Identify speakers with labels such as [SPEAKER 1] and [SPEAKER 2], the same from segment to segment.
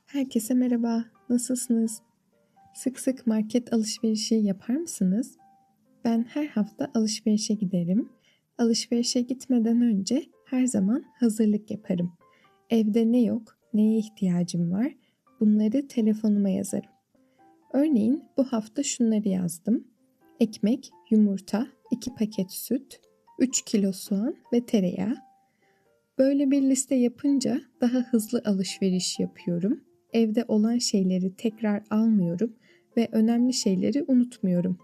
[SPEAKER 1] Herkese merhaba, nasılsınız? Sık sık market alışverişi yapar mısınız? Ben her hafta alışverişe giderim. Alışverişe gitmeden önce her zaman hazırlık yaparım. Evde ne yok, neye ihtiyacım var, bunları telefonuma yazarım. Örneğin bu hafta şunları yazdım. Ekmek, yumurta, 2 paket süt, 3 kilo soğan ve tereyağı. Böyle bir liste yapınca daha hızlı alışveriş yapıyorum. Evde olan şeyleri tekrar almıyorum ve önemli şeyleri unutmuyorum.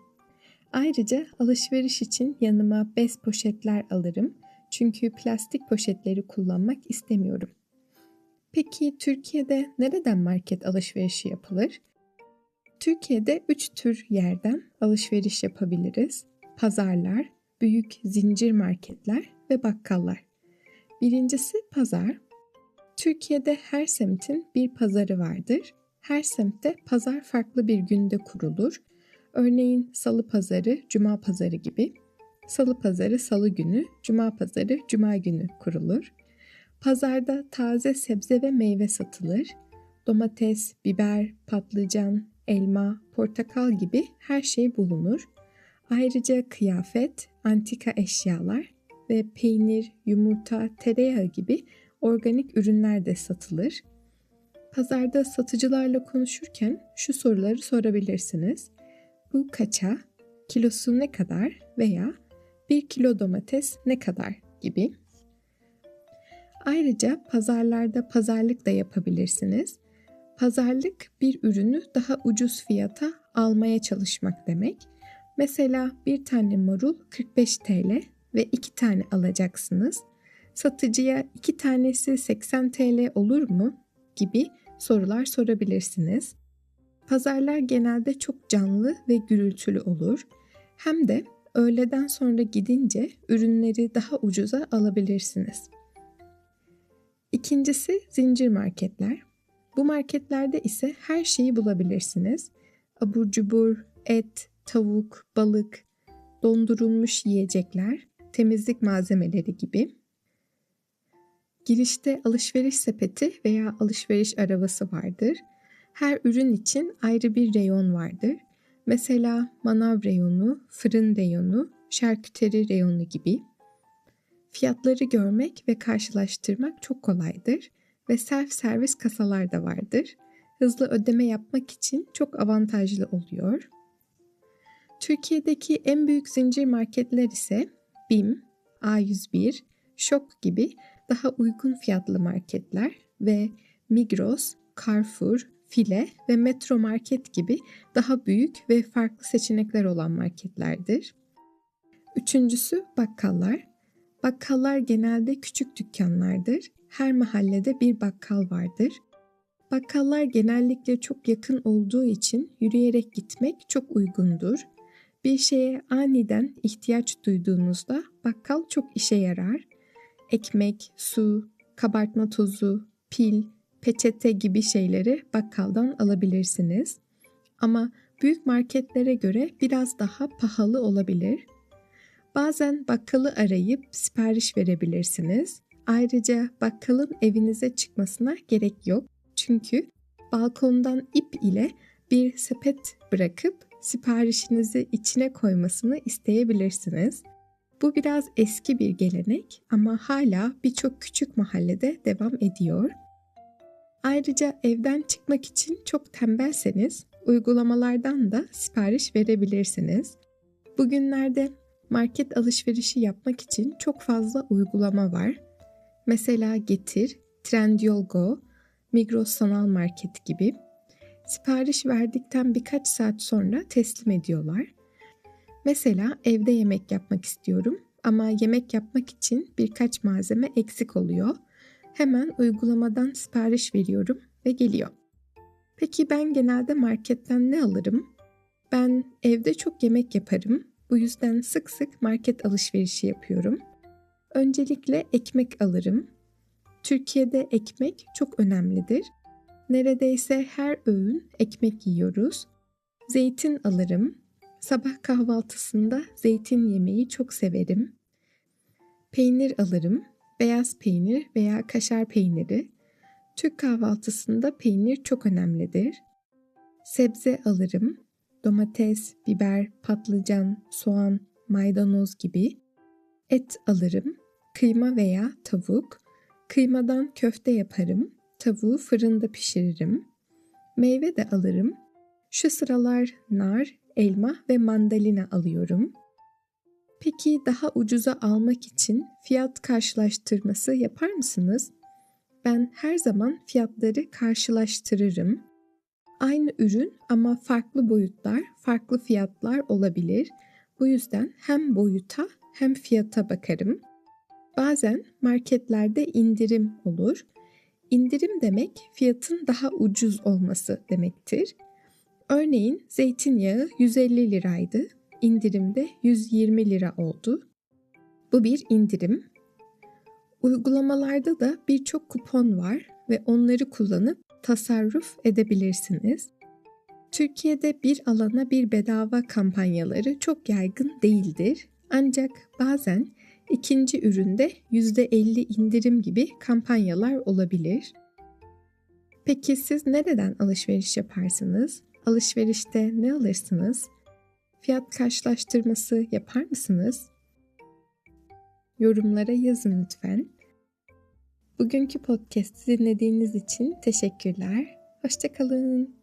[SPEAKER 1] Ayrıca alışveriş için yanıma bez poşetler alırım. Çünkü plastik poşetleri kullanmak istemiyorum. Peki Türkiye'de nereden market alışverişi yapılır? Türkiye'de 3 tür yerden alışveriş yapabiliriz. Pazarlar, büyük zincir marketler ve bakkallar. Birincisi pazar. Türkiye'de her semtin bir pazarı vardır. Her semtte pazar farklı bir günde kurulur. Örneğin salı pazarı, cuma pazarı gibi. Salı pazarı salı günü, cuma pazarı cuma günü kurulur. Pazarda taze sebze ve meyve satılır. Domates, biber, patlıcan, elma, portakal gibi her şey bulunur. Ayrıca kıyafet, antika eşyalar ve peynir, yumurta, tereyağı gibi organik ürünler de satılır. Pazarda satıcılarla konuşurken şu soruları sorabilirsiniz. Bu kaça, kilosu ne kadar veya 1 kilo domates ne kadar gibi. Ayrıca pazarlarda pazarlık da yapabilirsiniz. Pazarlık bir ürünü daha ucuz fiyata almaya çalışmak demek. Mesela bir tane marul 45 TL ve 2 tane alacaksınız. Satıcıya 2 tanesi 80 TL olur mu gibi sorular sorabilirsiniz. Pazarlar genelde çok canlı ve gürültülü olur. Hem de öğleden sonra gidince ürünleri daha ucuza alabilirsiniz. İkincisi zincir marketler. Bu marketlerde ise her şeyi bulabilirsiniz. Abur cubur, et, tavuk, balık, dondurulmuş yiyecekler, temizlik malzemeleri gibi. Girişte alışveriş sepeti veya alışveriş arabası vardır. Her ürün için ayrı bir reyon vardır. Mesela manav reyonu, fırın reyonu, şarküteri reyonu gibi. Fiyatları görmek ve karşılaştırmak çok kolaydır ve self servis kasalar da vardır. Hızlı ödeme yapmak için çok avantajlı oluyor. Türkiye'deki en büyük zincir marketler ise BİM, A101, Şok gibi daha uygun fiyatlı marketler ve Migros, Carrefour, File ve Metro Market gibi daha büyük ve farklı seçenekler olan marketlerdir. Üçüncüsü bakkallar. Bakkallar genelde küçük dükkanlardır. Her mahallede bir bakkal vardır. Bakkallar genellikle çok yakın olduğu için yürüyerek gitmek çok uygundur. Bir şeye aniden ihtiyaç duyduğunuzda bakkal çok işe yarar. Ekmek, su, kabartma tozu, pil, peçete gibi şeyleri bakkaldan alabilirsiniz. Ama büyük marketlere göre biraz daha pahalı olabilir. Bazen bakkalı arayıp sipariş verebilirsiniz. Ayrıca bakkalın evinize çıkmasına gerek yok. Çünkü balkondan ip ile bir sepet bırakıp siparişinizi içine koymasını isteyebilirsiniz. Bu biraz eski bir gelenek ama hala birçok küçük mahallede devam ediyor. Ayrıca evden çıkmak için çok tembelseniz uygulamalardan da sipariş verebilirsiniz. Bugünlerde market alışverişi yapmak için çok fazla uygulama var. Mesela Getir, Trendyol Go, Migros Sanal Market gibi. Sipariş verdikten birkaç saat sonra teslim ediyorlar. Mesela evde yemek yapmak istiyorum ama yemek yapmak için birkaç malzeme eksik oluyor. Hemen uygulamadan sipariş veriyorum ve geliyor. Peki ben genelde marketten ne alırım? Ben evde çok yemek yaparım. Bu yüzden sık sık market alışverişi yapıyorum. Öncelikle ekmek alırım. Türkiye'de ekmek çok önemlidir. Neredeyse her öğün ekmek yiyoruz. Zeytin alırım. Sabah kahvaltısında zeytin yemeyi çok severim. Peynir alırım. Beyaz peynir veya kaşar peyniri. Türk kahvaltısında peynir çok önemlidir. Sebze alırım. Domates, biber, patlıcan, soğan, maydanoz gibi. Et alırım. Kıyma veya tavuk. Kıymadan köfte yaparım. Tavuğu fırında pişiririm. Meyve de alırım. Şu sıralar nar, elma ve mandalina alıyorum. Peki daha ucuza almak için fiyat karşılaştırması yapar mısınız? Ben her zaman fiyatları karşılaştırırım. Aynı ürün ama farklı boyutlar, farklı fiyatlar olabilir. Bu yüzden hem boyuta hem fiyata bakarım. Bazen marketlerde indirim olur. İndirim demek fiyatın daha ucuz olması demektir. Örneğin zeytinyağı 150 liraydı. İndirimde 120 lira oldu. Bu bir indirim. Uygulamalarda da birçok kupon var ve onları kullanıp tasarruf edebilirsiniz. Türkiye'de bir alana bir bedava kampanyaları çok yaygın değildir. Ancak bazen ikinci üründe %50 indirim gibi kampanyalar olabilir. Peki siz nereden alışveriş yaparsınız? Alışverişte ne alırsınız? Fiyat karşılaştırması yapar mısınız? Yorumlara yazın lütfen. Bugünkü podcast'i dinlediğiniz için teşekkürler. Hoşça kalın.